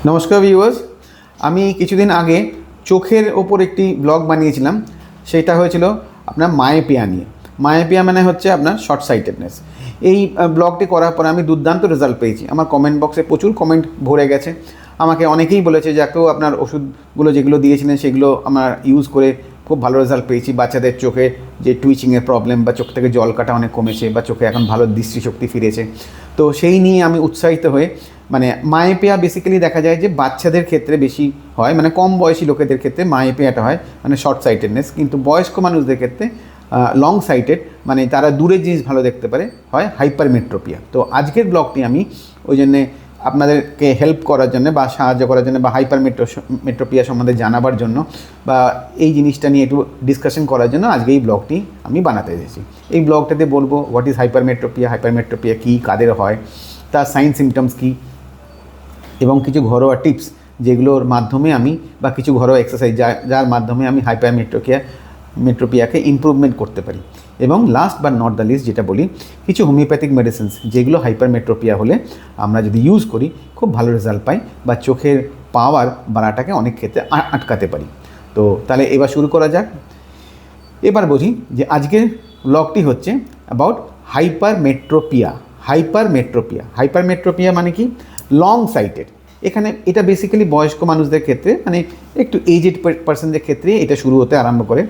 নমস্কার ভিউয়ার্স, আমি কিছুদিন আগে চোখের ওপর একটি ব্লগ বানিয়েছিলাম। সেটা হয়েছিল আপনার মায়োপিয়া নিয়ে। মায়োপিয়া মানে হচ্ছে আপনার শর্ট সাইটেডনেস। এই ব্লগটি করার পর আমি দুর্দান্ত রেজাল্ট পেয়েছি। আমার কমেন্ট বক্সে প্রচুর কমেন্ট ভরে গেছে। আমাকে অনেকেই বলেছে যে কেউ আপনার ওষুধগুলো যেগুলো দিয়েছিলেন সেগুলো আমার ইউজ করে খুব ভালো রেজাল্ট পেয়েছি। বাচ্চাদের চোখে যে টুইচিংয়ের প্রবলেম বা চোখ থেকে জল কাটা অনেক কমেছে বা চোখে এখন ভালো দৃষ্টিশক্তি ফিরেছে। তো সেই নিয়ে আমি উৎসাহিত হয়ে মায়োপিয়া বেসিক্যালি দেখা যায় যে বাচ্চাদের ক্ষেত্রে বেশি হয়, কম বয়সী লোকেদের ক্ষেত্রে মায়োপিয়াটা হয় শর্ট সাইটেডনেস। কিন্তু বয়স্ক মানুষদের ক্ষেত্রে লং সাইটেড তারা দূরের জিনিস ভালো দেখতে পারে হয় হাইপারমেট্রোপিয়া। তো আজকের ব্লগটি আমি ওই জন্যে আপনাদেরকে হেল্প করার জন্য বা সাহায্য করার জন্য বা মেট্রোপিয়া সম্বন্ধে জানাবার জন্য বা এই জিনিসটা নিয়ে একটু ডিসকাশন করার জন্য আজকে এই ব্লগটি আমি বানাতে এসেছি। এই ব্লগটাতে বলবো হোয়াট ইজ হাইপারমেট্রোপিয়া কী, কাদের হয়, তার সাইন সিমটমস কী, এবং কিছু ঘরোয়া টিপস যেগুলোর মাধ্যমে আমি বা কিছু ঘরোয়া এক্সারসাইজ যার মাধ্যমে আমি মেট্রোপিয়াকে ইমপ্রুভমেন্ট করতে পারি। এবং last but not the least যেটা বলি, কিছু হোমিওপ্যাথিক মেডিসিনস যেগুলো হাইপারমেট্রোপিয়া হলে আমরা যদি ইউজ করি খুব ভালো রেজাল্ট পাই বা চোখের পাওয়ার বাড়াটাকে অনেক ক্ষেত্রে আটকাতে পারি। তো তাহলে এবার শুরু করা যাক। এবার বলি যে আজকের ব্লগটি হচ্ছে অ্যাবাউট হাইপারমেট্রোপিয়া মানে কি? Long sighted. এখানে এটা বেসিক্যালি বয়স্ক মানুষদের ক্ষেত্রে একটু এজেড পার্সনদের ক্ষেত্রে এটা শুরু হতে আরম্ভ করে।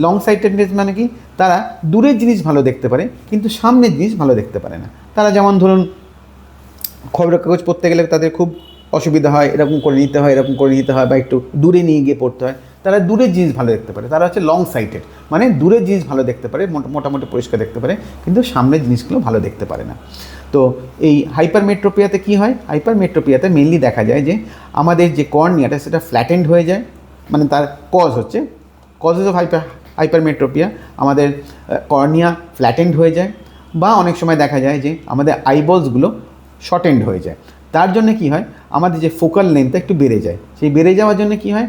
লং সাইটেডনেস মানে কি? তারা দূরের জিনিস ভালো দেখতে পারে কিন্তু সামনের জিনিস ভালো দেখতে পারে না। তারা যেমন ধরুন খবরের কাগজ পড়তে গেলে তাদের খুব অসুবিধা হয়, এরকম করে নিতে হয় বা একটু দূরে নিয়ে গিয়ে পড়তে হয়। তারা দূরের জিনিস ভালো দেখতে পারে, তারা হচ্ছে লং সাইটেড, দূরের জিনিস ভালো দেখতে পারে, মোটামুটি পরিষ্কার দেখতে পারে, কিন্তু সামনের জিনিসগুলো ভালো দেখতে পারে না। তো এই হাইপারমেট্রোপিয়াতে কী হয়? হাইপারমেট্রোপিয়াতে মেনলি দেখা যায় যে আমাদের যে কর্নিয়াটা সেটা ফ্ল্যাটেন্ড হয়ে যায়। তার কজেস অফ হাইপারমেট্রোপিয়া আমাদের কর্নিয়া ফ্ল্যাটেন্ড হয়ে যায়, বা অনেক সময় দেখা যায় যে আমাদের আইবলসগুলো শর্টেন্ড হয়ে যায়। তার জন্য কি হয়, আমাদের যে ফোকাল লেন্থটা একটু বেড়ে যায়। সেই বেড়ে যাওয়ার জন্য কি হয়,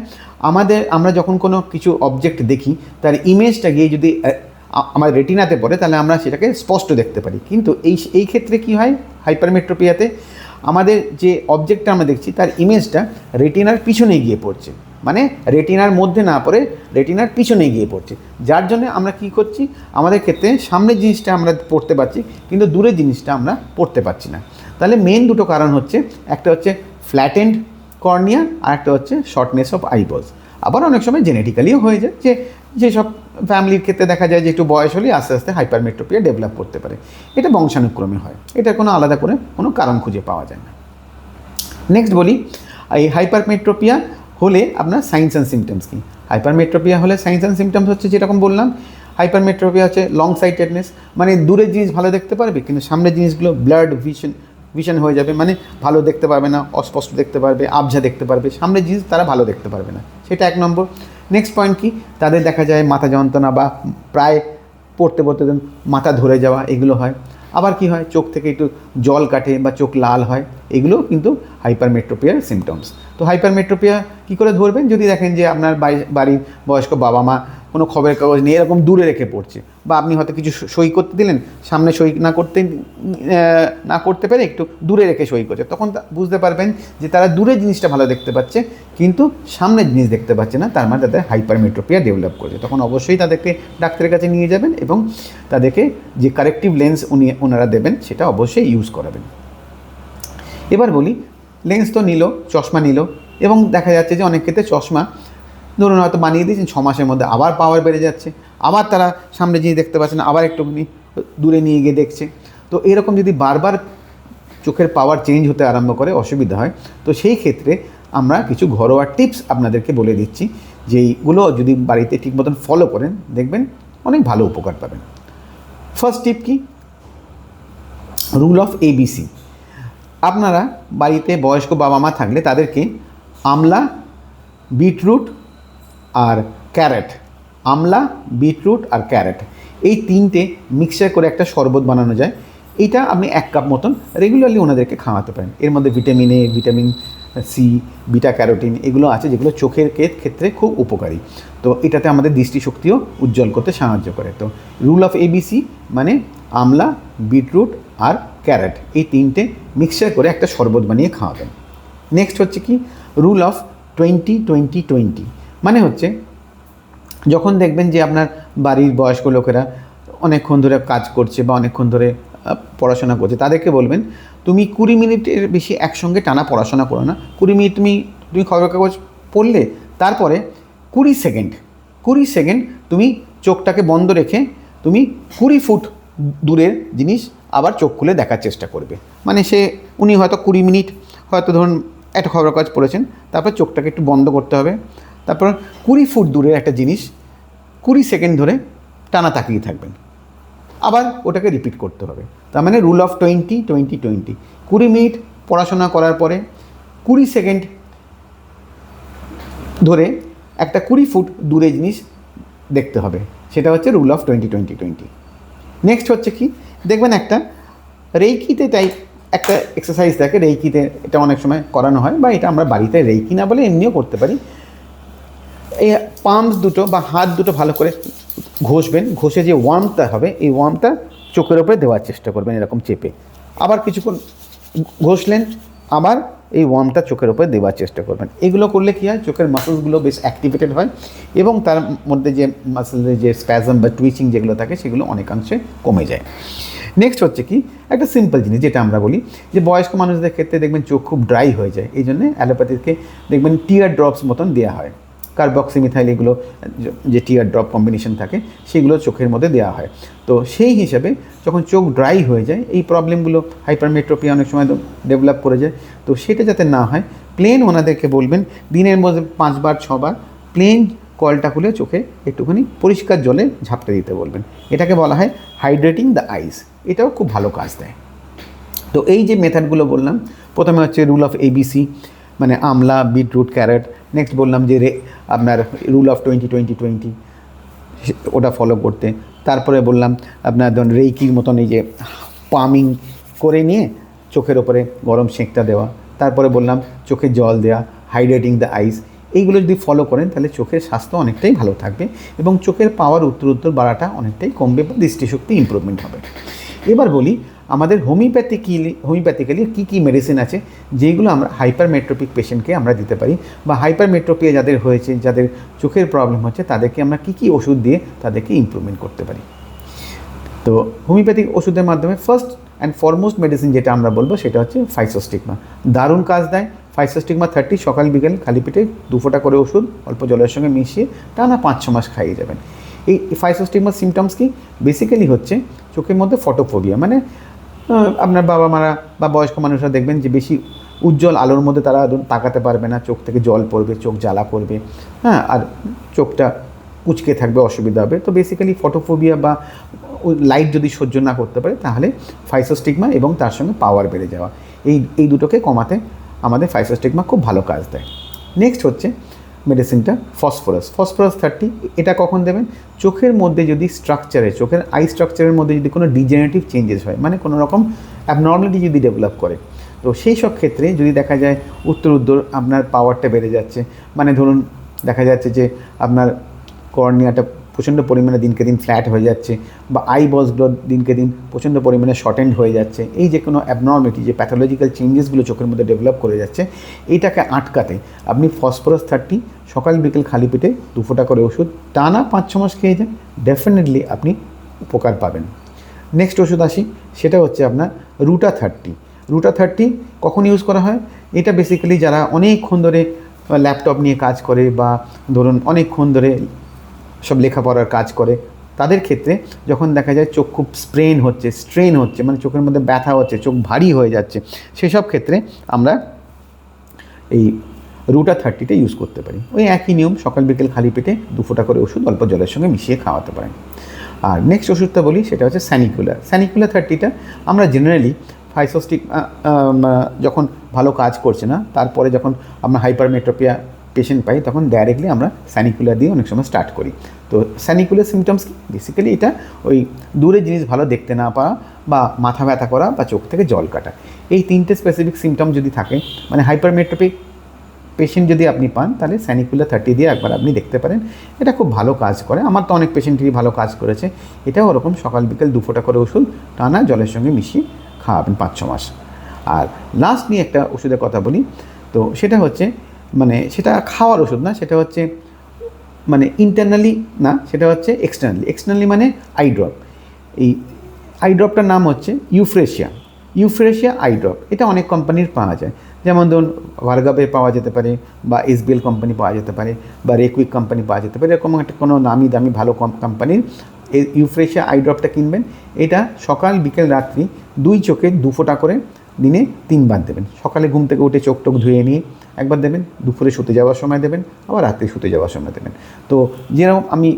আমরা যখন কোনো কিছু অবজেক্ট দেখি তার ইমেজটা গিয়ে যদি আমার রেটিনাতে পড়ে তাহলে আমরা সেটাকে স্পষ্ট দেখতে পারি। কিন্তু এই ক্ষেত্রে কি হয়, হাইপারমেট্রোপিয়াতে আমাদের যে অবজেক্টটা আমরা দেখছি তার ইমেজটা রেটিনার পিছনে গিয়ে পড়ছে, রেটিনার মধ্যে না পড়ে রেটিনার পিছনে গিয়ে পড়ছে। যার জন্য আমরা কি করছি, আমাদের ক্ষেত্রে সামনের জিনিসটা আমরা পড়তে পারছি কিন্তু দূরের জিনিসটা আমরা পড়তে পারছি না। তাহলে মেন দুটো কারণ হচ্ছে, একটা হচ্ছে ফ্ল্যাটেন্ড কর্নিয়া আর একটা হচ্ছে শর্টনেস অফ আইবলস। আবার অনেক সময় জেনেটিক্যালিও হয়ে যায়, যেসব ফ্যামিলির ক্ষেত্রে দেখা যায় যে একটু বয়স হলে আস্তে আস্তে হাইপারমেট্রোপিয়া ডেভেলপ করতে পারে। এটা বংশানুক্রমে হয়, এটা কোনো আলাদা করে কোনো কারণ খুঁজে পাওয়া যায় না। নেক্সট বলি, এই হাইপারমেট্রোপিয়া হলে আপনার সাইন্স অ্যান্ড সিমটমস কী? হাইপারমেট্রোপিয়া হলে সাইন্স অ্যান্ড সিমটমস হচ্ছে যেরকম বললাম, হাইপারমেট্রোপিয়া হচ্ছে লং সাইটেডনেস, দূরের জিনিস ভালো দেখতে পারবে কিন্তু সামনের জিনিসগুলো ব্লার্ড ভিশন হয়ে যাবে, ভালো দেখতে পারবে না, অস্পষ্ট দেখতে পারবে, আবঝা দেখতে পারবে, সামনের জিনিস তারা ভালো দেখতে পারবে না। সেটা এক নম্বর। নেক্সট পয়েন্ট কি, তাদের দেখা যায় মাথা যন্ত্রণা বা প্রায় পড়তে মাথা ধরে যাওয়া, এগুলো হয়। আবার কি হয়, চোখ থেকে একটু জল কাটে বা চোখ লাল হয়, এগুলোও কিন্তু হাইপারমেট্রোপিয়ার সিমটমস। তো হাইপারমেট্রোপিয়া কী করে ধরবেন? যদি দেখেন যে আপনার বাড়ির বয়স্ক বাবা মা কোনো খবরের কাগজ নিয়ে এরকম দূরে রেখে পড়ছে, বা আপনি হয়তো কিছু সই করতে দিলেন, সামনে সই না করতে পেরে একটু দূরে রেখে সই করছে, তখন বুঝতে পারবেন যে তারা দূরের জিনিসটা ভালো দেখতে পাচ্ছে কিন্তু সামনের জিনিস দেখতে পাচ্ছে না। তার তাদের হাইপারমেট্রোপিয়া ডেভেলপ করছে। তখন অবশ্যই তাদেরকে ডাক্তারের কাছে নিয়ে যাবেন এবং তাদেরকে যে কারেক্টিভ লেন্স ওনারা দেবেন সেটা অবশ্যই ইউজ করাবেন। এবার বলি, লেন্স তো নিল, চশমা নিল, এবং দেখা যাচ্ছে যে অনেক ক্ষেত্রে চশমা ধরুন হয়তো বানিয়ে দিয়েছেন, 6 মাসের মধ্যে আবার পাওয়ার বেড়ে যাচ্ছে, আবার তারা সামনে জিনিস দেখতে পাচ্ছে না, আবার একটুখানি দূরে নিয়ে গিয়ে দেখছে। তো এরকম যদি বারবার চোখের পাওয়ার চেঞ্জ হতে আরম্ভ করে অসুবিধা হয়। তো সেই ক্ষেত্রে আমরা কিছু ঘরোয়া টিপস আপনাদেরকে বলে দিচ্ছি, যেইগুলো যদি বাড়িতে ঠিক মতন ফলো করেন দেখবেন অনেক ভালো উপকার পাবেন। ফার্স্ট টিপ কি, রুল অফ ABC। আপনারা বাড়িতে বয়স্ক বাবা মা থাকলে তাদেরকে আমলা, বিটরুট আর ক্যারেট, এই তিনটে মিক্সচার করে একটা শরবত বানানো যায়। এইটা আপনি 1 কাপ মতন রেগুলারলি ওনাদেরকে খাওয়াতে পারেন। এর মধ্যে vitamin A, vitamin C, beta carotene এগুলো আছে যেগুলো চোখের ক্ষেত্রে খুব উপকারী। তো এটাতে আমাদের দৃষ্টিশক্তিও উজ্জ্বল করতে সাহায্য করে। তো rule of ABC Amla, beetroot R carat, এই তিনটে মিক্সচার করে একটা শরবত বানিয়ে খাওয়াবেন। নেক্সট হচ্ছে কি রুল অফ 20-20-20, মানে হচ্ছে যখন দেখবেন যে আপনার বাড়ির বয়স্ক লোকেরা অনেকক্ষণ ধরে কাজ করছে বা অনেকক্ষণ ধরে পড়াশোনা করছে, তাদেরকে বলবেন তুমি 20 মিনিটের বেশি একসঙ্গে টানা পড়াশোনা করো না। 20 মিনিট তুমি খবরের কাগজ পড়লে, তারপরে 20 সেকেন্ড তুমি চোখটাকে বন্ধ রেখে তুমি 20 ফুট দূরের জিনিস আবার চোখ খুলে দেখার চেষ্টা করবে। মানে উনি হয়তো 20 মিনিট হয়তো ধরুন একটা খবরের কাগজ পড়েছেন, তারপর চোখটাকে একটু বন্ধ করতে হবে, তারপর 20 ফুট দূরের একটা জিনিস 20 সেকেন্ড ধরে টানা তাকিয়ে থাকবেন, আবার ওটাকে রিপিট করতে হবে। তার মানে রুল অফ 20-20-20, 20 মিনিট পড়াশোনা করার পরে 20 সেকেন্ড ধরে একটা 20 ফুট দূরে জিনিস দেখতে হবে, সেটা হচ্ছে রুল অফ 20-20-20। নেক্সট হচ্ছে কি দেখবেন একটা রেইকিতে টাইপ একটা এক্সারসাইজ থাকে, রেইকিতে এটা অনেক সময় করানো হয়, বা এটা আমরা বাড়িতে রেইকি না বলে এমনিও করতে পারি। এই পাম্পস দুটো বা হাত দুটো ভালো করে ঘষবেন, ঘষে যে ওয়ার্মটা হবে এই ওয়ার্মটা চোখের ওপরে দেওয়ার চেষ্টা করবেন এরকম চেপে, আবার কিছুক্ষণ ঘষলেন, আবার এই ওয়ার্মটা চোখের ওপরে দেওয়ার চেষ্টা করবেন। এগুলো করলে কী হয়, চোখের মাসেলসগুলো বেশ অ্যাক্টিভেটেড হয় এবং তার মধ্যে যে মাসেলের যে স্প্যাজম বা টুইচিং যেগুলো থাকে সেগুলো অনেকাংশে কমে যায়। নেক্সট হচ্ছে কি একটা সিম্পল জিনিস যেটা আমরা বলি যে বয়স্ক মানুষদের ক্ষেত্রে দেখবেন চোখ খুব ড্রাই হয়ে যায়, এই জন্যে অ্যালোপ্যাথিকে দেখবেন টিয়ার ড্রপস মতন দেওয়া হয়, কার্বক্সিমিথাইল এগুলো যে টিয়ার ড্রপ কম্বিনেশন থাকে সেগুলো চোখের মধ্যে দেওয়া হয়। তো সেই হিসাবে যখন চোখ ড্রাই হয়ে যায় এই প্রবলেমগুলো হাইপারমেট্রোপিয়া অনেক সময় ডেভেলপ করে যায়, তো সেটা যাতে না হয় প্লেন ওনাদেরকে বলবেন দিনের মধ্যে 5-6 বার প্লেন কলটা খুলে চোখে একটুখানি পরিষ্কার জলে ঝাপটে দিতে বলবেন। এটাকে বলা হয় হাইড্রেটিং দ্য আইস, এটাও খুব ভালো কাজ দেয়। তো এই যে মেথডগুলো বললাম, প্রথমে হচ্ছে রুল অফ ABC, মানে আমলা, বিটরুট, ক্যারট। নেক্সট বললাম যে আপনার রুল অফ 20-20-20 ওটা ফলো করতে। তারপরে বললাম আপনার ধরুন রেইকির মতন এই যে পামিং করে নিয়ে চোখের ওপরে গরম সেঁকটা দেওয়া। তারপরে বললাম চোখে জল দেওয়া, হাইড্রেটিং দ্য আইস। এইগুলো যদি ফলো করেন তাহলে চোখের স্বাস্থ্য অনেকটাই ভালো থাকবে এবং চোখের পাওয়ার উত্তর বাড়াটা অনেকটাই কমবে বা দৃষ্টিশক্তি ইমপ্রুভমেন্ট হবে। এবার বলি আমাদের হোমিওপ্যাথিক্যালি কী মেডিসিন আছে যেগুলো আমরা হাইপারমেট্রোপিক পেশেন্টকে আমরা দিতে পারি, বা হাইপারমেট্রোপিয়া যাদের হয়েছে, যাদের চোখের প্রবলেম হচ্ছে, তাদেরকে আমরা কী ওষুধ দিয়ে তাদেরকে ইমপ্রুভমেন্ট করতে পারি। তো হোমিওপ্যাথিক ওষুধের মাধ্যমে ফার্স্ট অ্যান্ড ফরমোস্ট মেডিসিন যেটা আমরা বলবো সেটা হচ্ছে ফাইসোস্টিগমা। দারুণ কাজ দেয় ফাইসোস্টিগমা 30 সকাল বিকেল খালি পেটে 2 ফোঁটা করে ওষুধ অল্প জলের সঙ্গে মিশিয়ে টানা 5-6 মাস খাইয়ে যাবেন। এই ফাইসোস্টিগমার সিমটমস কি বেসিক্যালি হচ্ছে চোখের মধ্যে ফটোফোবিয়া, মানে আপনার বাবা মারা বা বয়স্ক মানুষরা দেখবেন যে বেশি উজ্জ্বল আলোর মধ্যে তারা তাকাতে পারবে না, চোখ থেকে জল পড়বে, চোখ জ্বালা করবে, হ্যাঁ, আর চোখটা কুচকে থাকবে, অসুবিধা হবে। তো বেসিক্যালি ফটোফোবিয়া বা লাইট যদি সহ্য না করতে পারে তাহলে ফাইসোস্টিগমা এবং তার সঙ্গে পাওয়ার বেড়ে যাওয়া, এই দুটোকে কমাতে আমাদের ফাইসোস্টিগমা খুব ভালো কাজ দেয়। নেক্সট হচ্ছে মেডিসিনটা ফসফরাস 30। এটা কখন দেবেন? চোখের মধ্যে যদি চোখের আই স্ট্রাকচারের মধ্যে যদি কোনো ডিজেনারেটিভ চেঞ্জেস হয়, মানে কোনো রকম অ্যাবনর্মালিটি যদি ডেভেলপ করে, তো সেই সব ক্ষেত্রে যদি দেখা যায় উত্তর আপনার পাওয়ারটা বেড়ে যাচ্ছে, মানে ধরুন দেখা যাচ্ছে যে আপনার কর্নিয়াটা প্রচণ্ড পরিমাণে দিনকে দিন ফ্ল্যাট হয়ে যাচ্ছে, বা আইবলসগুলো দিনকে দিন প্রচণ্ড পরিমাণে শর্টেন্ড হয়ে যাচ্ছে, এই যে কোনো অ্যাবনর্মালিটি, যে প্যাথোলজিক্যাল চেঞ্জেসগুলো চোখের মধ্যে ডেভেলপ করে যাচ্ছে, এইটাকে আটকাতে আপনি ফসফরাস 30 সকাল বিকেল খালি পেটে 2 ফোঁটা করে ওষুধ টানা 5-6 মাস খেয়ে যান, ডেফিনেটলি আপনি উপকার পাবেন। নেক্সট ওষুধ আসি, সেটা হচ্ছে আপনার রুটা 30 কখন ইউজ করা হয়? এটা বেসিক্যালি যারা অনেকক্ষণ ধরে ল্যাপটপ নিয়ে কাজ করে বা ধরুন অনেকক্ষণ ধরে সব লেখাপড়ার কাজ করে, তাদের ক্ষেত্রে যখন দেখা যায় চোখ খুব স্ট্রেন হচ্ছে, মানে চোখের মধ্যে ব্যথা হচ্ছে, চোখ ভারী হয়ে যাচ্ছে, সেসব ক্ষেত্রে আমরা এই রুটা 30টা ইউজ করতে পারি। ওই একই নিয়ম, সকাল বিকেল খালি পেটে 2 ফোঁটা করে ওষুধ অল্প জলের সঙ্গে মিশিয়ে খাওয়াতে পারেন। আর নেক্সট ওষুধটা বলি, সেটা হচ্ছে স্যানিকুলার 30টা আমরা জেনারেলি যখন ভালো কাজ করছে না, তারপরে যখন আমরা হাইপারমেট্রোপিয়া পেশেন্ট পাই তখন ডাইরেক্টলি আমরা স্যানিকুলার দিয়ে অনেক সময় স্টার্ট করি। তো স্যানিকুলার সিমটমস কি? বেসিক্যালি এটা ওই দূরে জিনিস ভালো দেখতে না পাওয়া, বা মাথা ব্যথা করা, বা চোখ থেকে জল কাটা, এই 3টে স্পেসিফিক সিমটম যদি থাকে, মানে হাইপারমেট্রোপিক পেশেন্ট যদি আপনি পান, তাহলে স্যানিকুলার 30 দিয়ে একবার আপনি দেখতে পারেন। এটা খুব ভালো কাজ করে, আমার তো অনেক পেশেন্টই ভালো কাজ করেছে। এটাও ওরকম সকাল বিকেল 2 ফোঁটা করে ওষুধ টানা জলের সঙ্গে মিশিয়ে খাওয়াবেন 5-6 মাস। আর লাস্ট নিয়ে একটা ওষুধের কথা বলি, তো সেটা হচ্ছে মানে সেটা খাওয়ার ওষুধ না, সেটা হচ্ছে মানে ইন্টারনালি না, সেটা হচ্ছে এক্সটার্নালি মানে আই ড্রপ। এই আই ড্রপটার নাম হচ্ছে ইউফ্রেশিয়া আই ড্রপ। এটা অনেক কোম্পানির পাওয়া যায়, যেমন ধরুন ভার্গাবের পাওয়া যেতে পারে, বা এসবিএল কোম্পানি পাওয়া যেতে পারে, বা রেকুইক কোম্পানি পাওয়া যেতে পারে। এরকম একটা কোনো নামি দামি ভালো কোম্পানির এই ইউফ্রেশিয়া আই ড্রপটা কিনবেন। এটা সকাল বিকেল রাত্রি 2 চোখে 2 ফোঁটা করে দিনে 3 বার দেবেন। সকালে ঘুম থেকে উঠে চোখ টোক ধুয়ে নিয়ে একবার দেবেন, দুপুরে শুতে যাওয়ার সময় দেবেন, আবার রাত্রে শুতে যাওয়ার সময় দেবেন। তো যেরকম আমি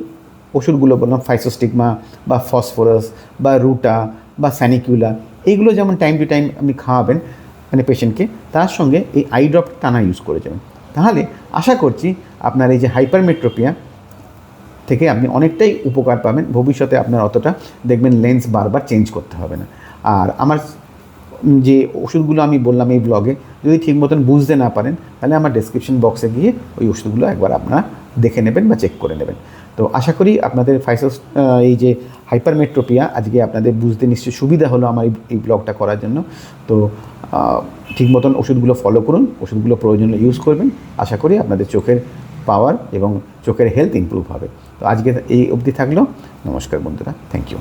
ওষুধগুলো বললাম, ফাইসোস্টিগমা বা ফসফরাস বা রুটা বা স্যানিকুলা, এইগুলো যেমন টাইম টু টাইম আপনি খাওয়াবেন মানে পেশেন্টকে, তার সঙ্গে এই আই ড্রপ টানা ইউজ করে যাবেন। তাহলে আশা করছি আপনার এই যে হাইপারমেট্রোপিয়া থেকে আপনি অনেকটাই উপকার পাবেন। ভবিষ্যতে আপনার অতটা দেখবেন লেন্স বারবার চেঞ্জ করতে হবে না। আর আমার যে ওষুধগুলো আমি বললাম এই ব্লগে, যদি ঠিক মতন বুঝতে না পারেন, তাহলে আমার ডেসক্রিপশন বক্সে গিয়ে ওই ওষুধগুলো একবার আপনারা দেখে নেবেন বা চেক করে নেবেন। তো আশা করি আপনাদের এই যে হাইপারমেট্রোপিয়া আজকে আপনাদের বুঝতে নিশ্চয়ই সুবিধা হলো আমার এই ব্লগটা করার জন্য। তো ঠিক মতন ওষুধগুলো ফলো করুন, ওষুধগুলো প্রয়োজনীয় ইউজ করবেন। আশা করি আপনাদের চোখের পাওয়ার এবং চোখের হেলথ ইমপ্রুভ হবে। তো আজকে এই অবধি থাকলো। নমস্কার বন্ধুরা, থ্যাংক ইউ।